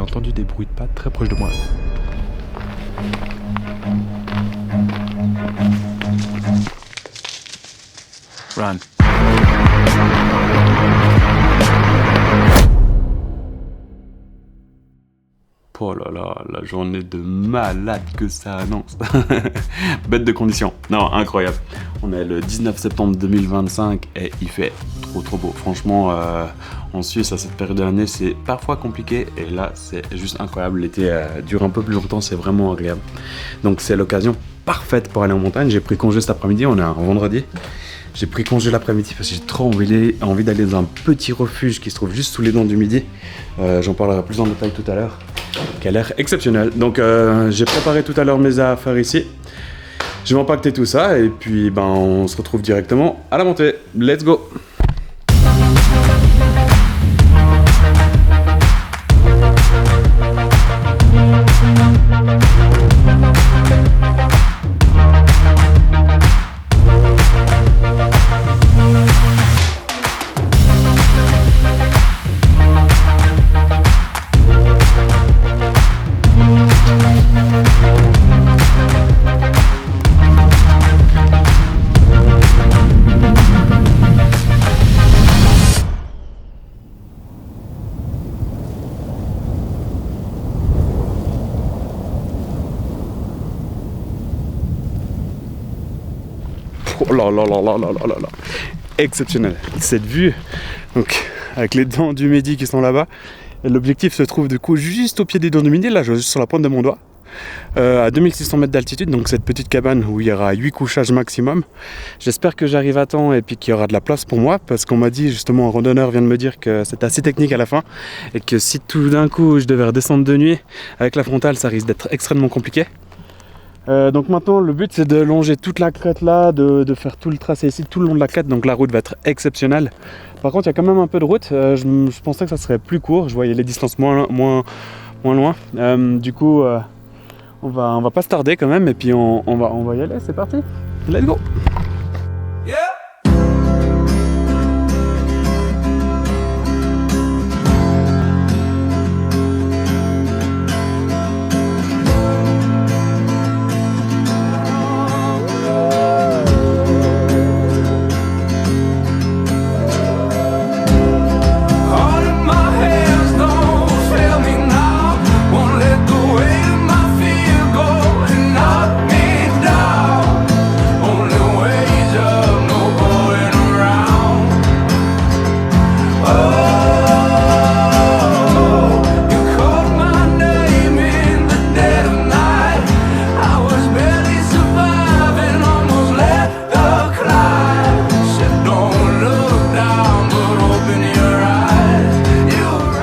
entendu des bruits de pas très proches de moi. Run. Oh là là, la journée de malade que ça annonce. Bête de conditions. Non, incroyable. On est le 19 septembre 2025 et il fait trop beau. Franchement, en Suisse, à cette période de l'année, c'est parfois compliqué. Et là, c'est juste incroyable. L'été dure un peu plus longtemps, c'est vraiment agréable. Donc c'est l'occasion parfaite pour aller en montagne. J'ai pris congé cet après-midi, on est un vendredi. J'ai pris congé l'après-midi parce que j'ai trop envie d'aller dans un petit refuge qui se trouve juste sous les dents du Midi. J'en parlerai plus en détail tout à l'heure. Qui a l'air exceptionnel. Donc j'ai préparé tout à l'heure mes affaires ici. Je vais empaqueter tout ça et puis on se retrouve directement à la montée. Let's go! Oh là là là là là là là. Exceptionnel. Cette vue, donc avec les dents du Midi qui sont là-bas. Et l'objectif se trouve du coup juste au pied des dents du Midi, là je suis sur la pointe de mon doigt. À 2600 mètres d'altitude, donc cette petite cabane où il y aura 8 couchages maximum. J'espère que j'arrive à temps et puis qu'il y aura de la place pour moi, parce qu'on m'a dit justement, un randonneur vient de me dire que c'était assez technique à la fin et que si tout d'un coup je devais redescendre de nuit avec la frontale, ça risque d'être extrêmement compliqué. Donc maintenant le but c'est de longer toute la crête là, de faire tout le tracé ici tout le long de la crête, donc la route va être exceptionnelle. Par contre il y a quand même un peu de route, je pensais que ça serait plus court, je voyais les distances moins loin. Du coup on va pas se tarder quand même et puis on va y aller, c'est parti, let's go. Yeah.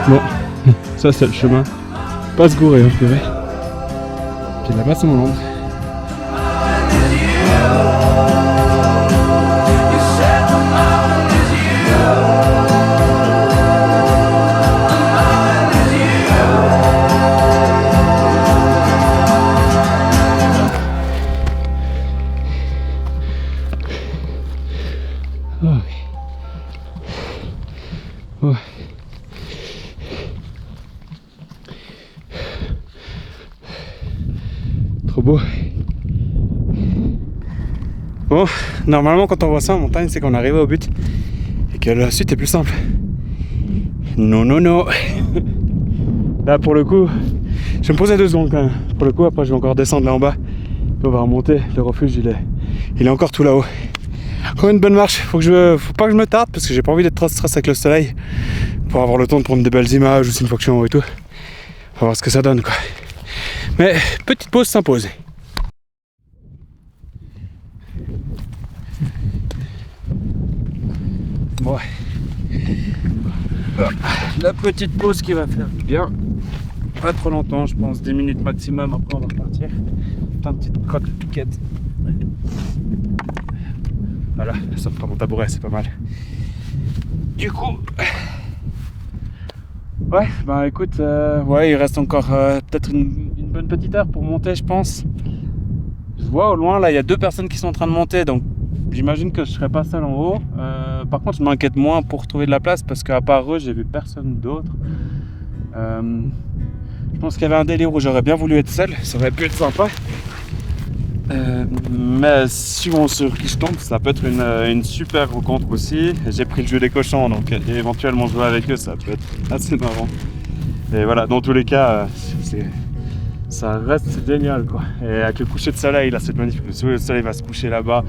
Bon, ça c'est le chemin. Pas se gourer, hein, purée. Puis là-bas c'est mon ombre. Oh. Oh. Trop beau. Bon, normalement quand on voit ça en montagne, c'est qu'on est arrivé au but et que la suite est plus simple. Non. Là pour le coup, je vais me poser 2 secondes quand même. Pour le coup, après je vais encore descendre là en bas. On va remonter. Le refuge il est encore tout là-haut. Encore une bonne marche. Faut pas que je me tarde parce que j'ai pas envie d'être trop stressé avec le soleil. Pour avoir le temps de prendre des belles images aussi une fois que je suis en haut et tout. On va voir ce que ça donne quoi. Mais petite pause s'impose. Bon. La petite pause qui va faire du bien. Pas trop longtemps, je pense 10 minutes maximum, après on va repartir. Plein de petites crottes de piquettes. Voilà, ça me prend mon tabouret, c'est pas mal. Du coup, ouais, bah écoute, ouais, il reste encore peut-être une bonne petite heure pour monter, je pense. Je vois au loin, là, il y a 2 personnes qui sont en train de monter, donc j'imagine que je serai pas seul en haut. Par contre, je m'inquiète moins pour trouver de la place parce qu'à part eux, j'ai vu personne d'autre. Je pense qu'il y avait un délire où j'aurais bien voulu être seul, ça aurait pu être sympa. Mais suivant sur qui je tombe, ça peut être une super rencontre aussi. J'ai pris le jeu des cochons, donc éventuellement jouer avec eux, ça peut être assez marrant. Et voilà, dans tous les cas, ça reste génial quoi. Et avec le coucher de soleil, là c'est magnifique. Le soleil va se coucher là-bas.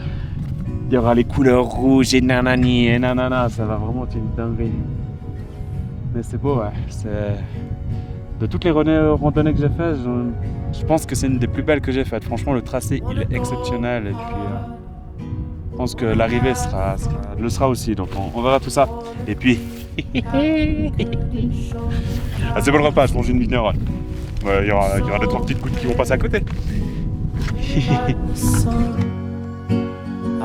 Il y aura les couleurs rouges et nanani et nanana, ça va vraiment être une dinguerie. Mais c'est beau, ouais. De toutes les randonnées que j'ai faites, je pense que c'est une des plus belles que j'ai faites. Franchement, le tracé, il est exceptionnel. Et puis, je pense que l'arrivée le sera aussi. Donc, on verra tout ça. Et puis... ah, c'est bon le repas, je mange une mineure. Il y aura 2-3 petites gouttes qui vont passer à côté.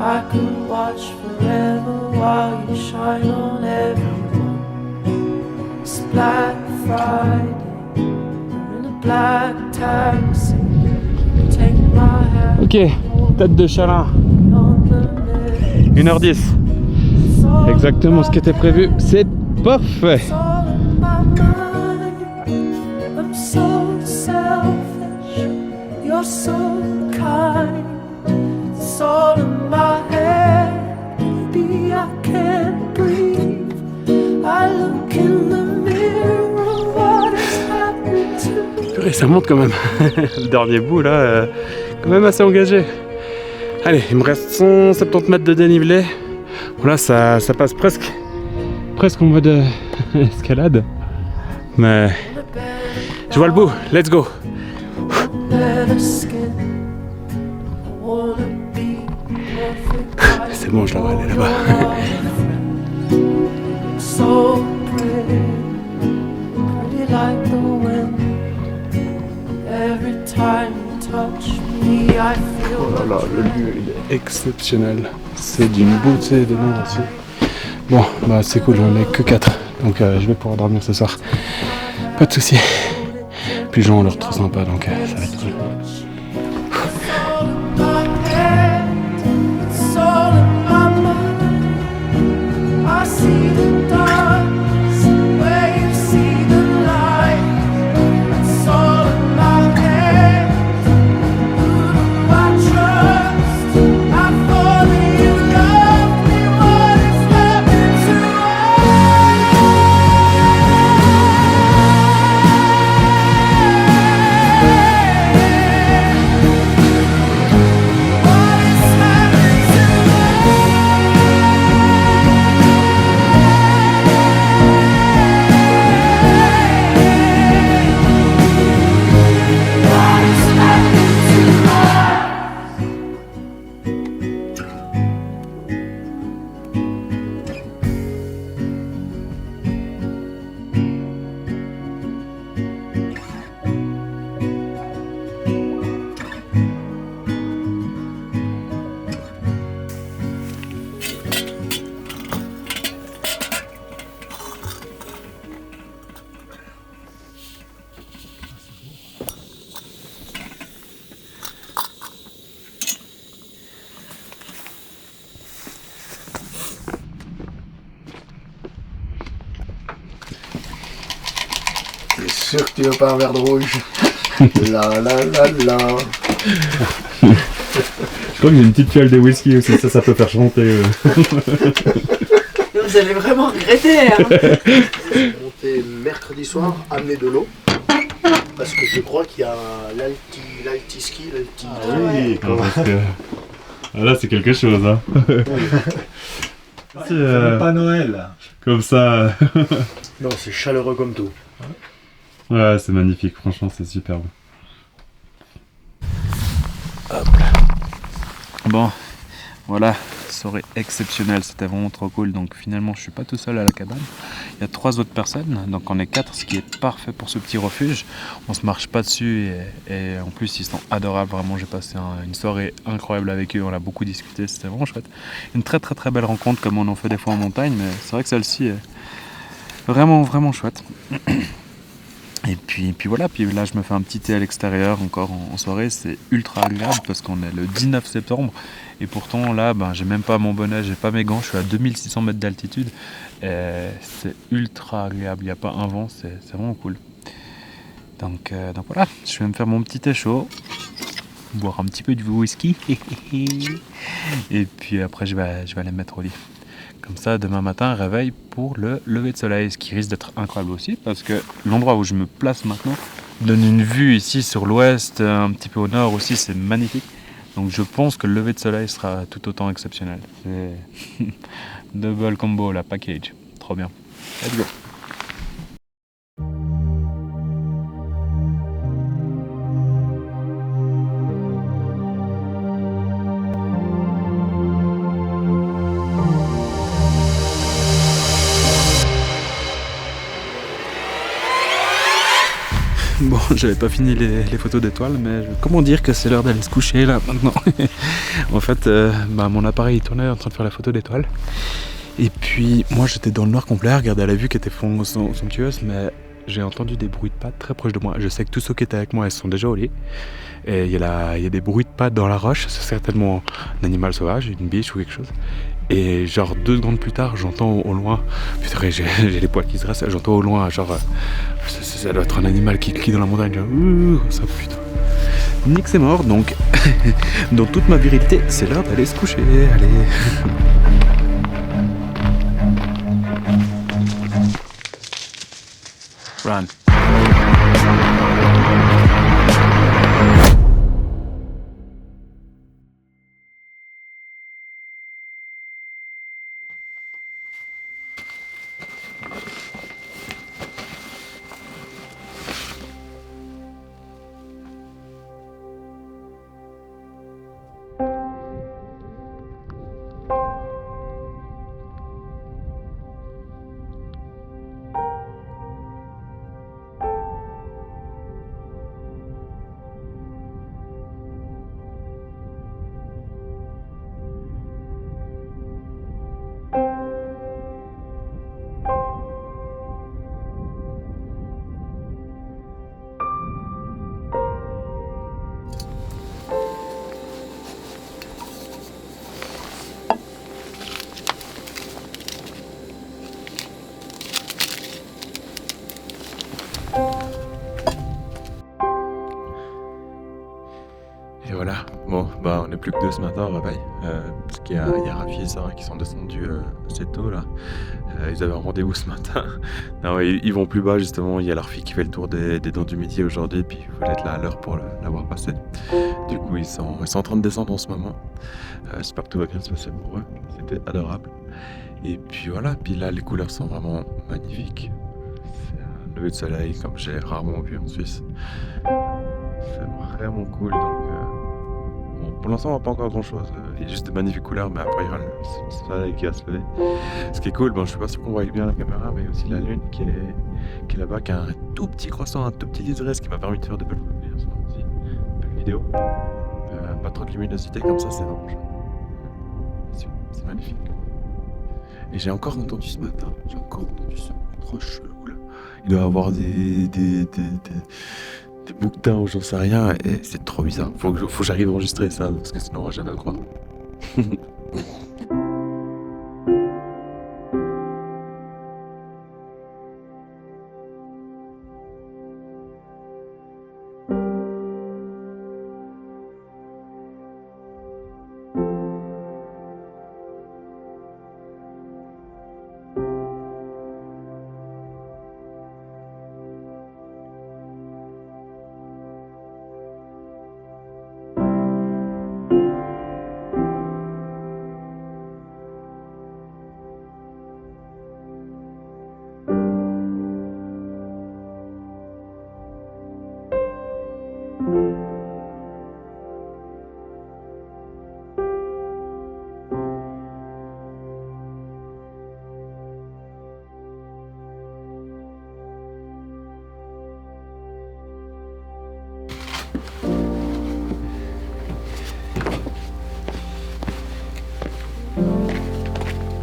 I could watch forever while you shine on everyone. It's Black Friday, you're in a black taxi. Take my hand. Ok, tête de Chalin. 1h10. Exactement ce qui était prévu. C'est parfait. I'm so selfish. You're so kind. It's all in my head, baby, I can't breathe. I look in the mirror, what is happening to me? Purée, ça monte quand même. Le dernier bout là, quand même assez engagé. Allez, il me reste 170 mètres de dénivelé. Bon, là, ça passe presque en mode escalade. Mais je vois le bout, let's go. C'est bon, je la vois aller là-bas. Oh là là, le lieu il est exceptionnel. C'est d'une beauté de loin aussi. Bon, bah c'est cool, j'en ai que 4. Donc je vais pouvoir dormir ce soir. Pas de soucis. Puis les gens ont l'air trop sympa, donc ça va être cool. T'es sûr que tu veux pas un verre de rouge? La la la la. Je crois que j'ai une petite fiole de whisky aussi, ça peut faire chanter. Vous allez vraiment regretter. Hein. Monter mercredi soir, amener de l'eau. Parce que je crois qu'il y a l'alti-ski, l'alti... Ah oui, parce que... Ah, là c'est quelque chose. Hein. C'est pas Noël. Comme ça. Non, c'est chaleureux comme tout. Ouais, c'est magnifique, franchement c'est superbe. Hop là. Bon, voilà, soirée exceptionnelle, c'était vraiment trop cool. Donc finalement je suis pas tout seul à la cabane, il y a 3 autres personnes, donc on est 4, ce qui est parfait pour ce petit refuge. On se marche pas dessus et en plus ils sont adorables, vraiment j'ai passé une soirée incroyable avec eux, on a beaucoup discuté, c'était vraiment chouette. Une très très très belle rencontre comme on en fait des fois en montagne, mais c'est vrai que celle-ci est vraiment vraiment chouette. Et puis voilà, puis là je me fais un petit thé à l'extérieur encore en soirée, c'est ultra agréable parce qu'on est le 19 septembre et pourtant là j'ai même pas mon bonnet, j'ai pas mes gants, je suis à 2600 mètres d'altitude et c'est ultra agréable, il n'y a pas un vent, c'est vraiment cool. Donc voilà, je vais me faire mon petit thé chaud, boire un petit peu du whisky et puis après je vais aller me mettre au lit. Comme ça, demain matin, réveil pour le lever de soleil, ce qui risque d'être incroyable aussi, parce que l'endroit où je me place maintenant donne une vue ici sur l'ouest, un petit peu au nord aussi, c'est magnifique. Donc je pense que le lever de soleil sera tout autant exceptionnel. C'est double combo, la package, trop bien. Let's go. Bon, j'avais pas fini les photos d'étoiles, mais comment dire que c'est l'heure d'aller se coucher là maintenant. En fait, mon appareil tournait en train de faire la photo d'étoiles. Et puis moi j'étais dans le noir complet, regardez la vue qui était somptueuse, mais j'ai entendu des bruits de pas très proches de moi. Je sais que tous ceux qui étaient avec moi, ils sont déjà au lit. Et il y a des bruits de pas dans la roche, c'est certainement un animal sauvage, une biche ou quelque chose. Et genre 2 secondes plus tard, j'entends au loin, putain j'ai les poils qui se dressent, j'entends au loin genre, ça doit être un animal qui crie dans la montagne, genre, ça putain. Nick c'est mort, donc dans toute ma virilité, c'est l'heure d'aller se coucher, allez. Run. Et voilà, bon, on n'est plus que 2 ce matin au réveil, parce qu'il y a Rafi et Sarah qui sont descendus assez tôt là, ils avaient un rendez-vous ce matin, non, ils vont plus bas justement, il y a leur fille qui fait le tour des dents du midi aujourd'hui, puis il fallait être là à l'heure pour l'avoir passé, du coup ils sont en train de descendre en ce moment, j'espère que tout va bien se passer pour eux, c'était adorable, et puis voilà, puis là les couleurs sont vraiment magnifiques, c'est un lever de soleil comme j'ai rarement vu en Suisse, c'est vraiment cool, donc bon, pour l'instant on voit pas encore grand chose, il y a juste de magnifiques couleurs, mais après il y aura le soleil qui va se lever. Ce qui est cool, je sais pas si on voit bien la caméra, mais il y a aussi la lune qui est là-bas, qui a un tout petit croissant, un tout petit liseré, ce qui m'a permis de faire de belles photos aussi, de belles vidéos. Pas trop de luminosité comme ça, c'est vraiment c'est magnifique. Et j'ai encore entendu ce matin, son trop chelou là. Il doit y avoir des bouquetins ou j'en sais rien, et c'est trop bizarre. Faut que j'arrive à enregistrer ça, parce que sinon on va jamais le croire.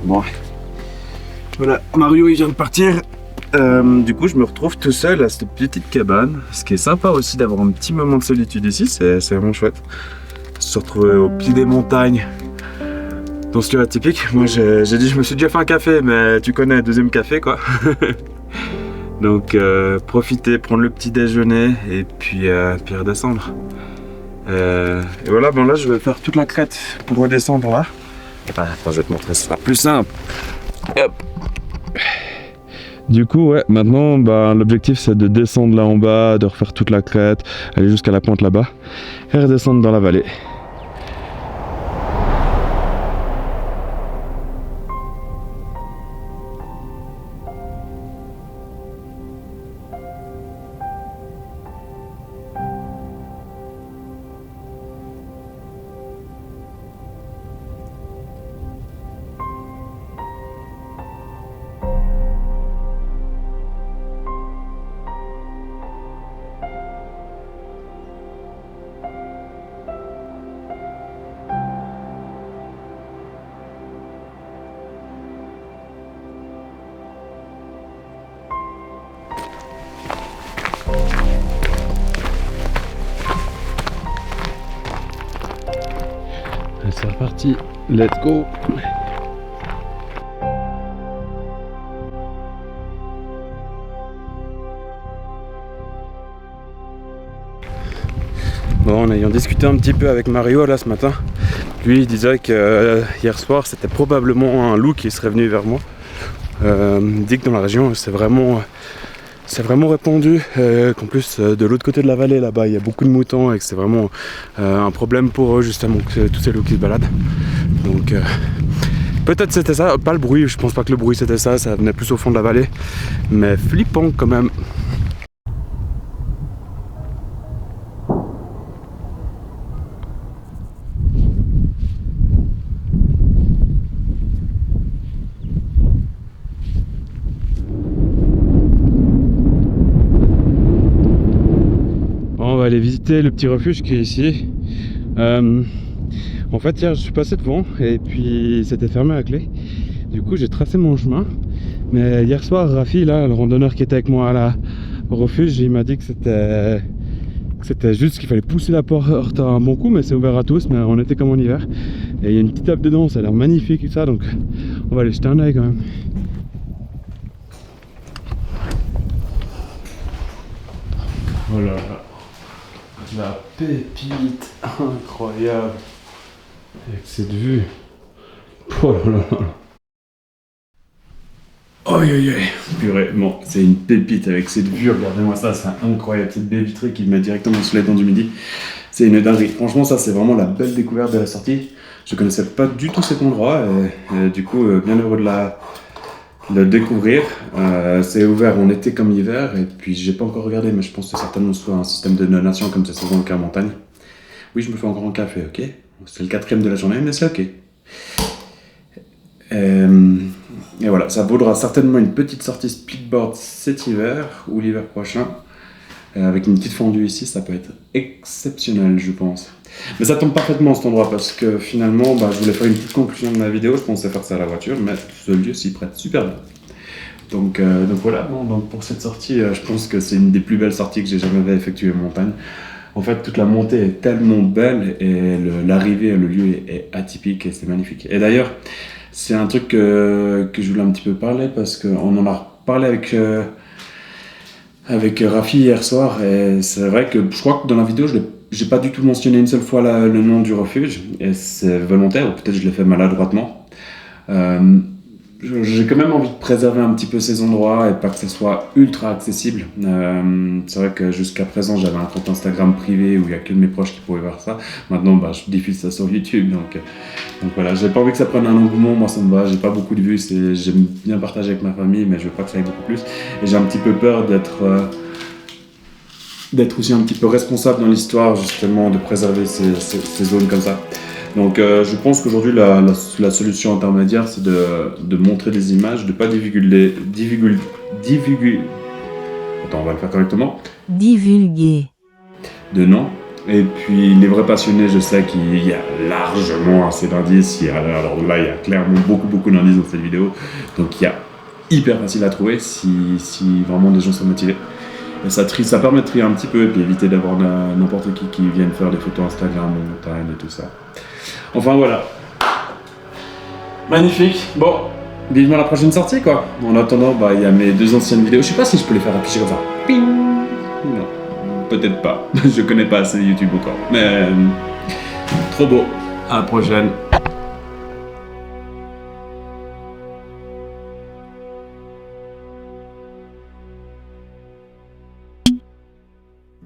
Bon, voilà, Mario il vient de partir. Du coup, je me retrouve tout seul à cette petite cabane. Ce qui est sympa aussi d'avoir un petit moment de solitude ici, c'est vraiment chouette. Se retrouver au pied des montagnes, dans ce lieu atypique. Moi, j'ai dit, je me suis déjà fait un café, mais tu connais, 2e café quoi. Donc profiter, prendre le petit déjeuner et puis redescendre. Et voilà, bon là je vais faire toute la crête pour redescendre là. Attends, je vais te montrer, ce sera plus simple. Hop. Du coup, ouais, maintenant l'objectif c'est de descendre là en bas, de refaire toute la crête, aller jusqu'à la pointe là-bas et redescendre dans la vallée. C'est reparti, let's go. Bon, en ayant discuté un petit peu avec Mario là ce matin, lui il disait que hier soir c'était probablement un loup qui serait venu vers moi. Il dit que dans la région c'est vraiment répandu, qu'en plus de l'autre côté de la vallée là-bas il y a beaucoup de moutons et que c'est vraiment un problème pour eux justement, que tous ces loups qui se baladent. Donc peut-être c'était ça, pas le bruit, je pense pas que le bruit c'était ça venait plus au fond de la vallée, mais flippant quand même. On va aller visiter le petit refuge qui est ici. En fait hier je suis passé devant et puis c'était fermé à clé. Du coup j'ai tracé mon chemin. Mais hier soir Rafi, là, le randonneur qui était avec moi au refuge, il m'a dit que c'était juste qu'il fallait pousser la porte un bon coup, mais c'est ouvert à tous, mais on était comme en hiver. Et il y a une petite table dedans, ça a l'air magnifique et ça, donc on va aller jeter un œil quand même. Oh là là, la pépite incroyable avec cette vue. Oh là là. Aïe aïe aïe, purée, bon, c'est une pépite avec cette vue, regardez-moi ça, c'est incroyable, cette baie vitrée qui me met directement sur les dents du midi. C'est une dinguerie, franchement ça c'est vraiment la belle découverte de la sortie. Je connaissais pas du tout cet endroit et du coup bien heureux de le découvrir. C'est ouvert en été comme hiver et puis j'ai pas encore regardé mais je pense que c'est certainement soit un système de donation comme c'est souvent le cas en montagne. Oui, je me fais encore un café, ok, c'est le 4e de la journée mais c'est ok. Et voilà, ça vaudra certainement une petite sortie speedboard cet hiver ou l'hiver prochain. Avec une petite fondue ici, ça peut être exceptionnel, je pense. Mais ça tombe parfaitement cet endroit parce que finalement, je voulais faire une petite conclusion de ma vidéo. Je pensais faire ça à la voiture, mais ce lieu s'y prête super bien. Donc voilà, donc pour cette sortie, je pense que c'est une des plus belles sorties que j'ai jamais effectuées en montagne. En fait, toute la montée est tellement belle et l'arrivée, le lieu est atypique et c'est magnifique. Et d'ailleurs, c'est un truc que je voulais un petit peu parler parce qu'on en a parlé avec Rafi hier soir et c'est vrai que je crois que dans la vidéo j'ai pas du tout mentionné une seule fois le nom du refuge et c'est volontaire ou peut-être je l'ai fait maladroitement. J'ai quand même envie de préserver un petit peu ces endroits et pas que ce soit ultra accessible. C'est vrai que jusqu'à présent j'avais un compte Instagram privé où il y a que de mes proches qui pouvaient voir ça. Maintenant je diffuse ça sur YouTube donc voilà, j'ai pas envie que ça prenne un engouement, moi ça me va, j'ai pas beaucoup de vues, j'aime bien partager avec ma famille mais je veux pas que ça aille beaucoup plus. Et j'ai un petit peu peur d'être aussi un petit peu responsable dans l'histoire justement, de préserver ces zones comme ça. Donc je pense qu'aujourd'hui la solution intermédiaire c'est de montrer des images, de pas divulguer. Attends, on va le faire correctement. Divulguer. De nom. Et puis les vrais passionnés, je sais qu'il y a largement assez d'indices. Alors là, il y a clairement beaucoup d'indices dans cette vidéo. Donc il y a hyper facile à trouver si vraiment des gens sont motivés. Et ça permet de trier un petit peu et puis éviter d'avoir n'importe qui vienne faire des photos Instagram en montagne et tout ça. Enfin voilà. Magnifique. Bon, vivement la prochaine sortie, quoi. En attendant, bah, il y a mes 2 anciennes vidéos. Je sais pas si je peux les faire afficher comme ça. Ping. Non, peut-être pas. Je connais pas assez YouTube encore. Mais trop beau. À la prochaine.